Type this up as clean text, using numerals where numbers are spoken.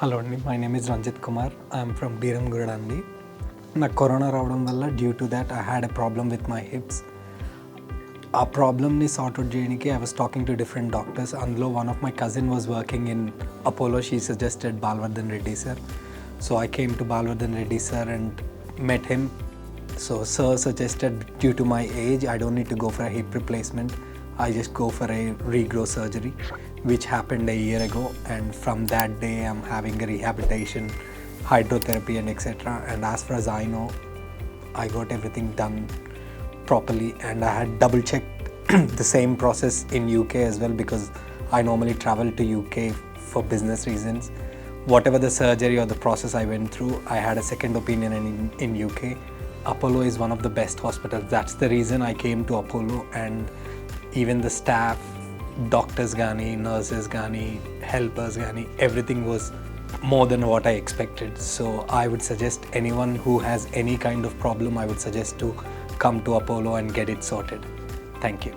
Hello, my name is Ranjit Kumar. I am from Biramgurandi. నాకు corona రావడం వల్ల due to that I had a problem with my hips. ఆ ప్రాబ్లమ్ని sort out చేయడానికి I was talking to different doctors. అందులో one of my cousin was working in Apollo. She suggested Balavardhan Reddy sir. So I came to Balavardhan Reddy sir and met him. So sir suggested, due to my age, I don't need to go for a hip replacement. I just go for a regrow surgery, which happened a year ago. And from that day, I'm having a rehabilitation, hydrotherapy and etc. And as far as I know, I got everything done properly. And I had double checked the same process in UK as well, because I normally travel to UK for business reasons. Whatever the surgery or the process I went through, I had a second opinion in UK. Apollo is one of the best hospitals. That's the reason I came to Apollo. And even the staff, doctors gani, nurses gani, helpers gani, everything was more than what I expected. So I would suggest anyone who has any kind of problem, I would suggest to come to Apollo and get it sorted. Thank you.